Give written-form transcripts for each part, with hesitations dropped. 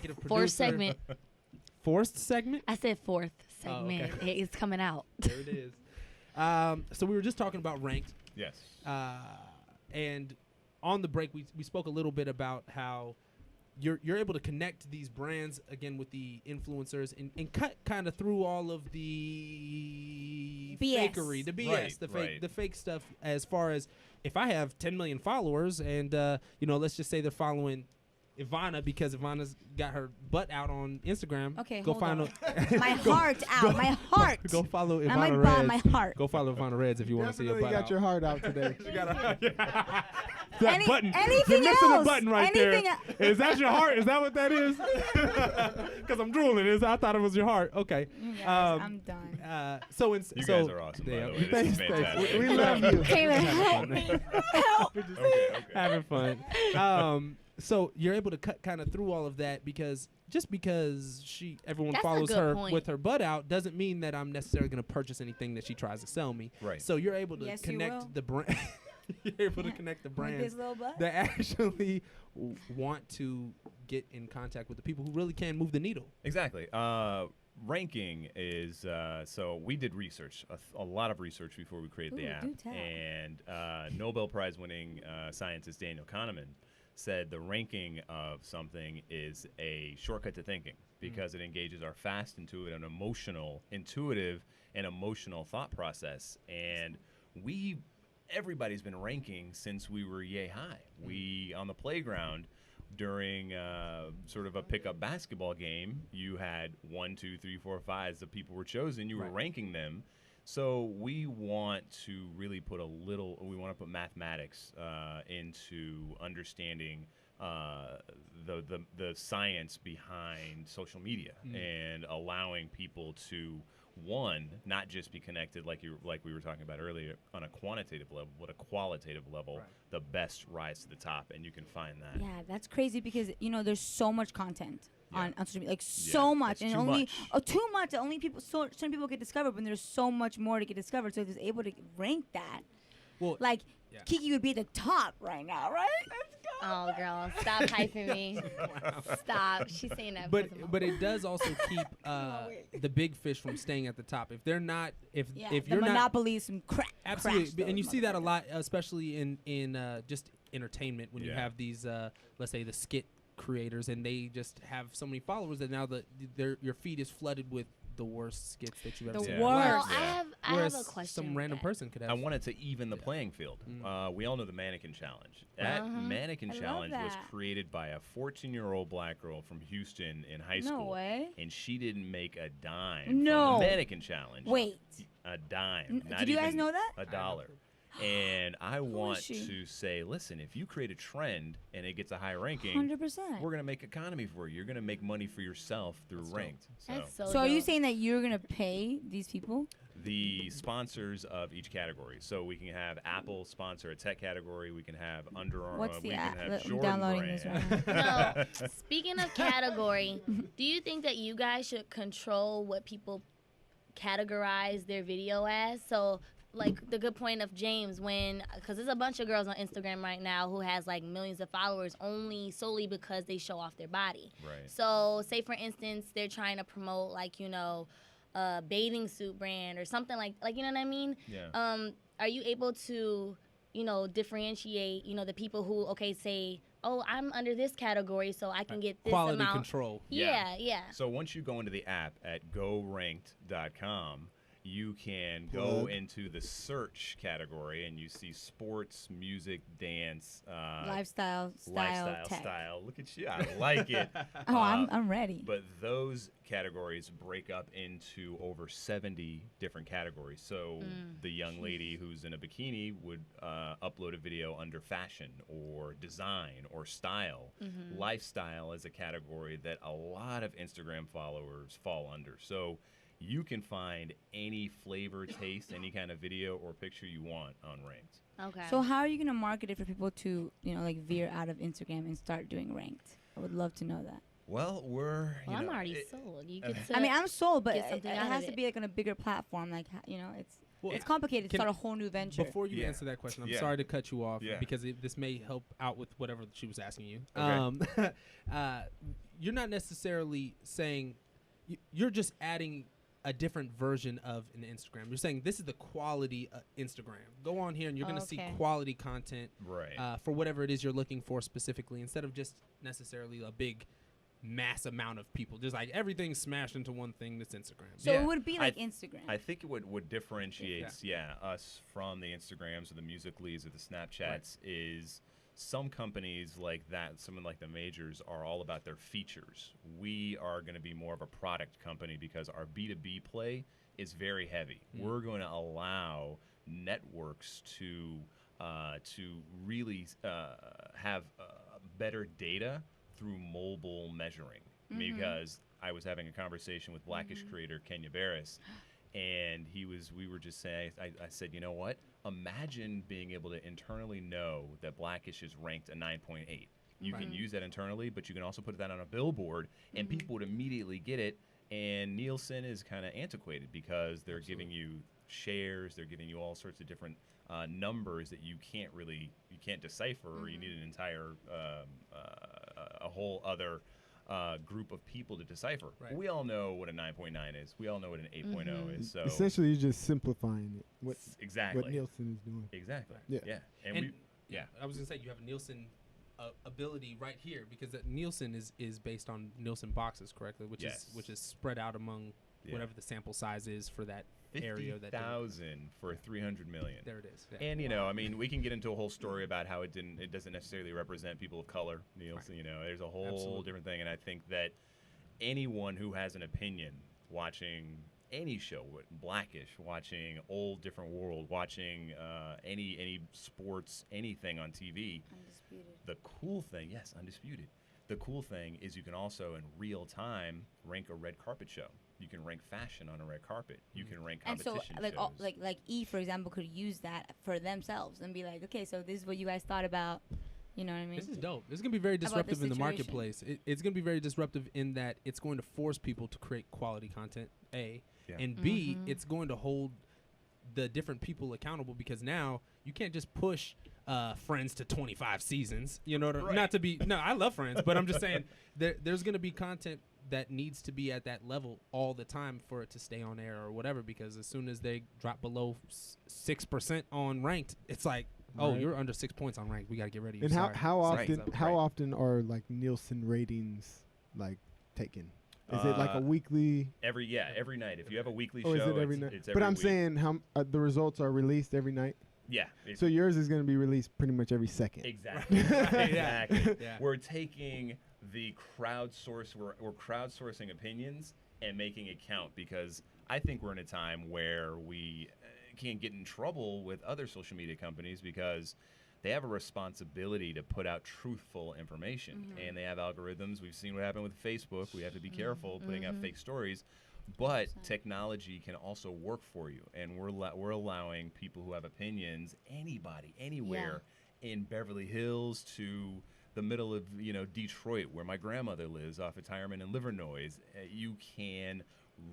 executive producer. Fourth segment. Fourth segment? I said fourth segment. Oh, okay. It's coming out. There it is. So we were just talking about ranked. Yes. And on the break, we spoke a little bit about how you're able to connect these brands again with the influencers and cut kind of through all of the BS. fakery, the BS, the fake stuff. As far as if I have 10 million followers and let's just say they're following Ivana because Ivana's got her butt out on Instagram. Okay, go hold find on. My heart out. My heart. Go follow Not my Ivana butt, Reds. my heart. Go follow Ivana Reds if you want to see your butt got out. your heart out today. You got that button. Anything You're missing else? a button right Anything there. Is that your heart? Is that what that is? Because I'm drooling. I thought it was your heart. Okay. You guys, I'm done. You guys are awesome, by the way. This is fantastic. We love you. Taylor, help me. Help. Okay. Having fun. So you're able to cut kind of through all of that because everyone That's a follows good her point. with her butt out doesn't mean that I'm necessarily going to purchase anything that she tries to sell me. Right. So you're able to Yes, you will. connect the brand. You're able to connect the With brands this little butt? that actually want to get in contact with the people who really can move the needle. Exactly. Ranking is so we did research, a lot of research before we created the Ooh, app, do tell. and Nobel Prize winning scientist Daniel Kahneman said the ranking of something is a shortcut to thinking because it engages our fast, intuitive, and emotional thought process, and everybody's been ranking since we were yay high. We on the playground. During sort of a pickup basketball game, you had 1, 2, 3, 4, 5 the people were chosen. You were ranking them. So we want to really put mathematics into understanding the science behind social media and allowing people to not just be connected like we were talking about earlier on a quantitative level, but a qualitative level, the best rise to the top, and you can find that. Yeah, that's crazy because there's so much content on social media, Yeah, so much, it's and too much. too much. Only certain people get discovered, but there's so much more to get discovered. So if it's able to rank that, Well, Kiki would be at the top right now, right? Let's go. Oh, girl, stop hyping me. Stop. She's saying that. because of But it does also keep the big fish from staying at the top. If they're not, if the you're not, monopoly is some crap. absolutely, and you see that a lot, especially in just entertainment when you Yeah. have these, let's say the skit creators, and they just have so many followers that now your feed is flooded with the worst skits that you've ever The seen. Yeah. worst. Well, Yeah. I Whereas have a question. some random with that. person could have. I wanted to even the playing field. We all know the mannequin challenge. That mannequin I love challenge was that. created by a 14-year-old black girl from Houston in high No school. way. And she didn't make a dime No. from the mannequin challenge. Wait. A dime. Not Did you guys even know that? $1. And I want she? to say, listen, if you create a trend and it gets a high ranking, 100%. we're going to make economy for you. You're going to make money for yourself through ranked. That's so. So are you dope. saying that you're gonna pay these people? The sponsors of each category. So we can have Apple sponsor a tech category. We can have Under Armour. What's the we app? can have I'm Jordan downloading brand. this right now. No. Speaking of category, do you think that you guys should control what people categorize their video as? So, like the good point of James, because there's a bunch of girls on Instagram right now who has like millions of followers only solely because they show off their body. Right. So, say for instance, they're trying to promote a bathing suit brand or something like you know what I mean? Yeah. Are you able to differentiate the people who say, oh, I'm under this category, so I can get this quality amount. control. Yeah. So once you go into the app at goranked.com, you can go into the search category and you see sports, music, dance, Lifestyle, tech. style. Look at you. I like it. Oh, I'm ready. But those categories break up into over 70 different categories. So the young lady who's in a bikini would upload a video under fashion or design or style. Lifestyle is a category that a lot of Instagram followers fall under. So you can find any flavor, taste, any kind of video or picture you want on Ranked. Okay. So how are you gonna market it for people to veer out of Instagram and start doing Ranked? I would love to know that. Well, I'm already sold. You could. I mean, I'm sold, but get it something out of has to it. be like on a bigger platform. Like it's Well, it's complicated to can- start a whole new venture. Before you Yeah. answer that question, I'm Yeah. sorry to cut you off Yeah. because this may help out with whatever she was asking you. Okay. You're not necessarily saying you're just adding a different version of an Instagram. You're saying this is the quality Instagram. Go on here and you're going to see Okay. quality content Right. for whatever it is you're looking for specifically, instead of just necessarily a big mass amount of people. Just like everything smashed into one thing that's Instagram. So Yeah. it would be like I Instagram. I think what differentiates us from the Instagrams or the Musical.lys or the Snapchats is some companies like that, some of like the majors, are all about their features. We are going to be more of a product company because our B2B play is very heavy. We're going to allow networks to really have we data through mobile measuring. Because I was having a conversation with Blackish creator Kenya Barris, and we were just saying, I said, you know what? Imagine being able to internally know that Blackish is ranked a 9.8. You can use that internally, but you can also put that on a billboard, and people would immediately get it. And Nielsen is kind of antiquated because they're giving you shares, they're giving you all sorts of different numbers that you can't decipher, or you need an entire a whole other group of people to decipher. Right. We all know what a 9.9 is. We all know what an 8.0 is. So essentially, you're just simplifying it. What exactly. Nielsen is doing. Exactly. Yeah. Yeah. And I was gonna say you have a Nielsen ability right here, because that Nielsen is based on Nielsen boxes, correctly, which is spread out among whatever the sample size is for that area. 50,000 for 300 million. There it is. Yeah. And I mean, we can get into a whole story about how it doesn't necessarily represent people of color, Nielsen. Right. There's a whole Absolutely. different thing, and I think that anyone who has an opinion watching any show, Blackish, watching Old Different World, watching any sports, anything on TV, Undisputed. the cool thing, yes, Undisputed. The cool thing is you can also in real time rank a red carpet show. You can rank fashion on a red carpet. You can rank And so, competition like, shows. like E, for example, could use that for themselves and be like, okay, so this is what you guys thought about. You know what I mean? This is dope. This is going to be very How about the disruptive in the situation? marketplace. It's going to be very disruptive in that it's going to force people to create quality content, A. Yeah. And B, it's going to hold the different people accountable, because now you can't just push Friends to 25 seasons. You know, Right. not to be – no, I love Friends, but I'm just saying there's going to be content that needs to be at that level all the time for it to stay on air or whatever, because as soon as they drop below 6% on ranked, it's like, oh, Right. you're under 6 points on ranked. We got to get rid of you. And Sorry. how Right. often Right. often are like Nielsen ratings like taken? Is it like a weekly? every night. If you have a weekly Or show, is it every it's, night? it's But every I'm week. saying how the results are released every night. Yeah. So yours is going to be released pretty much every second. Exactly. Yeah. Exactly. Yeah. We're taking the crowdsource. We're crowdsourcing opinions and making it count, because I think we're in a time where we can't get in trouble with other social media companies because they have a responsibility to put out truthful information, and they have algorithms. We've seen what happened with Facebook. We have to be careful putting out fake stories. But 100%. technology can also work for you, and we're allowing people who have opinions, anybody, anywhere, in Beverly Hills to the middle of Detroit, where my grandmother lives, off of Tireman and Livernois. You can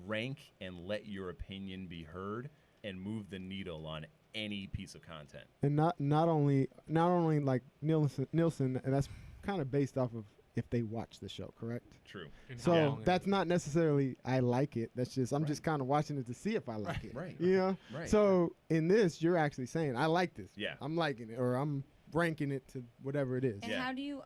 rank and let your opinion be heard and move the needle on any piece of content. And not only like Nielsen, and that's kind of based off of if they watch the show, correct? True. And how So long that's not necessarily I like it. That's just I'm Right. just kind of watching it to see if I like it. Right. You know? Right. So in this, you're actually saying I like this. Yeah. I'm liking it, or I'm ranking it to whatever it is. And Yeah. how do you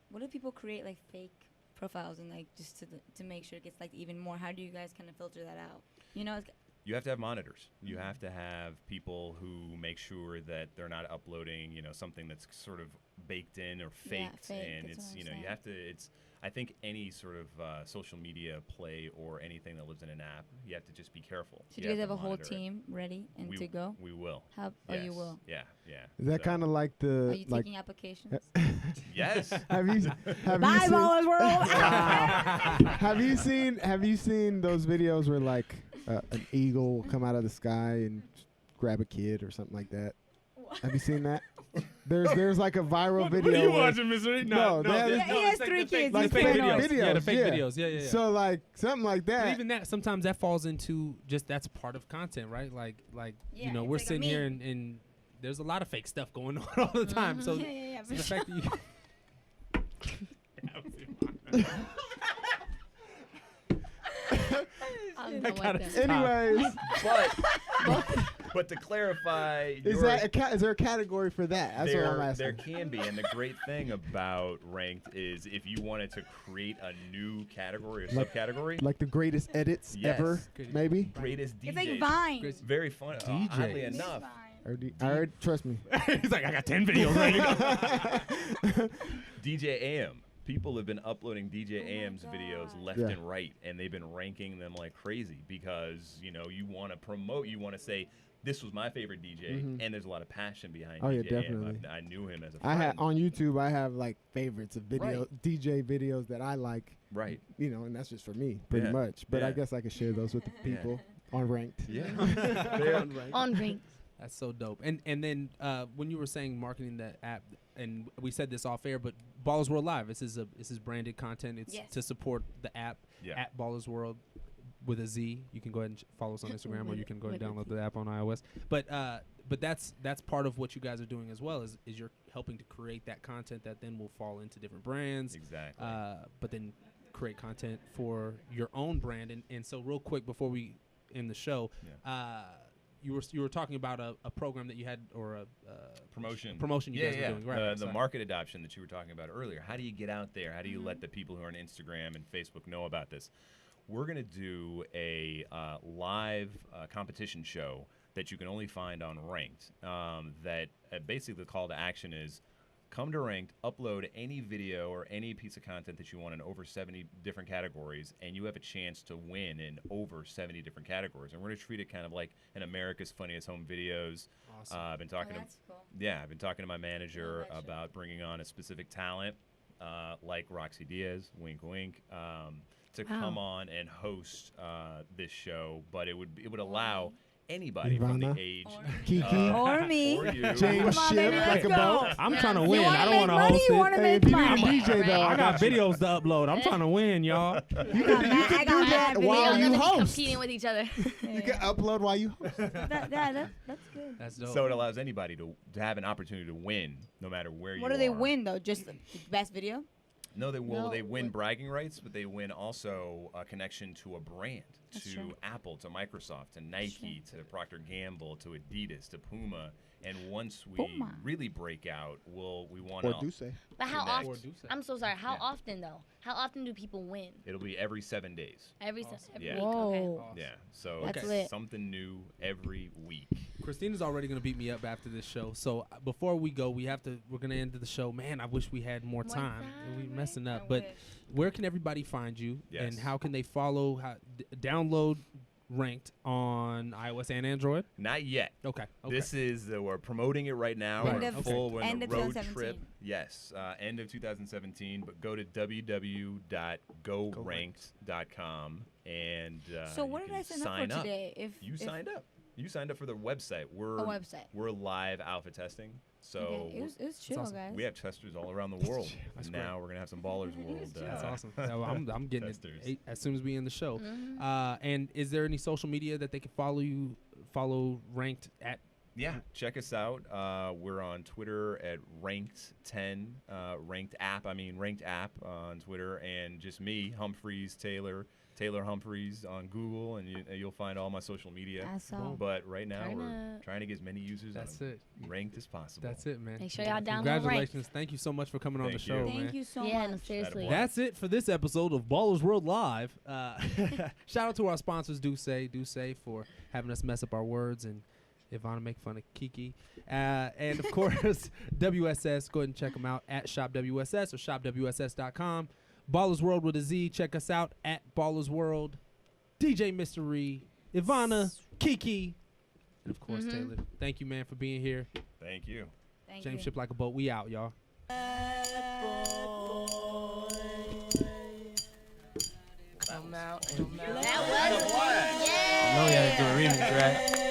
what if people create like fake profiles and like just to make sure it gets like even more? How do you guys kind of filter that out? It's, You have to have monitors. You have to have people who make sure that they're not uploading, something that's sort of baked in or faked. fake, And that's it's, what I'm you saying. have to, I think any sort of social media play or anything that lives in an app, you have to just be careful. so do you guys have to a whole monitor it. team ready and We, to go? We will. How? Oh, you Yes. will. Yeah, yeah. Is that So- kind of like Are the you like? taking applications? Yes. Have you Bye, seen? Ballerz World. Have you seen those videos where like an eagle will come out of the sky and grab a kid or something like that? Have you seen that? There's like a viral video. What are you where- watching, Misery? No, that is- He has 3 kids. Like He's fake paranoid. videos. Yeah, the fake yeah. videos. Yeah. So like something like But that. even that, sometimes that falls into just that's part of content, right? Like Yeah, you know, it's we're like a sitting here meme. and there's a lot of fake stuff going on all the time. So, Yeah, so for the sure. fact that you I'm done gotta with say- them. Anyways, But to clarify, is there a category for that? That's what I'm asking. There can be, and the great thing about ranked is if you wanted to create a new category or subcategory, Like the greatest edits Yes. ever, maybe. greatest DJs. It's like Vine. Great. Very fun. DJ. Oddly It's enough, Vine. I already trust me. he's like, I got 10 videos ready to go. DJ AM. People have been uploading DJ AM's videos left Yeah. and right, and they've been ranking them like crazy because you know you want to promote, you want to say this was my favorite DJ, and there's a lot of passion behind Oh, yeah, DJ AM. definitely. I knew him as a I friend. have on YouTube. I have like favorites of video DJ videos that I like. Right. You know, and that's just for me, pretty Yeah. much. But I Yeah. guess I could share those with the people on Ranked. Yeah. On ring. That's so dope. And then when you were saying marketing the app, and we said this off air, but Ballerz World Live. This is branded content. It's Yes. to support the app Yeah. at Ballerz World with a Z. You can go ahead and follow us on Instagram, or you can go ahead and With a download the app on iOS. But that's part of what you guys are doing as well. Is you're helping to create that content that then will fall into different brands. Exactly. But then create content for your own brand. And so real quick before we end the show, you were talking about a program that you had or a Promotion you guys were doing, right? the Sorry. market adoption that you were talking about earlier. How do you get out there? How do you let the people who are on Instagram and Facebook know about this? We're going to do a live competition show that you can only find on Ranked. That basically the call to action is come to Ranked, upload any video or any piece of content that you want in over 70 different categories, and you have a chance to win in over 70 different categories. And we're going to treat it kind of like an America's Funniest Home Videos. Awesome. I've been talking that's cool. I've been talking to my manager that show. about bringing on a specific talent, like Roxy Diaz, wink wink, to come on and host this show. But it would allow anybody from the Ivana. age Kiki. Or me. or you. James Come on, Ship, baby, like let's a go. boat. I'm Yeah. trying to You win. wanna I don't make want to money? host You it. wanna Hey, make if you need a money? DJ though, I got videos to upload. I'm trying to win, y'all. I got mad that while We're you gonna be host. competing with each other. You can upload while you host. That's good. That's dope. So it allows anybody to have an opportunity to win, no matter where you are. What do they win though? Just the best video? No, they will. No, They win what- bragging rights, but they win also a connection to a brand, That's to true. Apple, to Microsoft, to Nike, to Procter & Gamble, to Adidas, to Puma. And once we Puma. really break out, we want Or to. do say. But how Connect. often? Or do so. I'm so sorry. How Yeah. often though? How often do people win? It'll be every 7 days. Every Awesome. every Yeah. week. Okay. Whoa. Awesome. Yeah, so That's it's lit. something new every week. Christina's already gonna beat me up after this show. So before we go, we're gonna end the show. Man, I wish we had more time. We're messing up. But where can everybody find you, and Yes. how can they follow? Download Ranked on iOS and Android? Not yet. Okay. This is we're promoting it right now. Right. We're End of- full. We're in end the of road 2017. trip. Yes, end of 2017. But go to www.goranked.com and So you what did can I sign up for today? You signed up. You signed up for the website. We're A website. We're live alpha testing. So Okay, it was chill, awesome. guys. we have testers all around the world. That's And now we're gonna have some Ballerz World. That's awesome. Yeah, well, I'm getting Testers. it as soon as we end the show. Mhm. And is there any social media that they can follow Ranked at? Yeah, check us out. We're on Twitter at Ranked10, Ranked app on Twitter, and just me, Humphries, Taylor Humphries on Google, and you'll find all my social media. Awesome. But right now Turn we're up. trying to get as many users That's on it. Ranked as possible. That's it, man. Make sure y'all download Congratulations. Thank you so much for coming on the Thank show, you. man. Thank you so Yeah, no, much. seriously. Attaboy. That's it for this episode of Ballerz World Live. Shout out to our sponsors, Do Say, for having us mess up our words, and Ivana make fun of Kiki. And of course, WSS. Go ahead and check them out at Shop WSS or shopwss.com. Ballerz World with a Z. Check us out at Ballerz World. DJ Mystery, Ivana, Kiki, and of course Taylor. Thank you, man, for being here. Thank you. Thank James you. Ship Like a Boat. We out, y'all. Come out and That was. Yeah. I know you had to do a remix, right?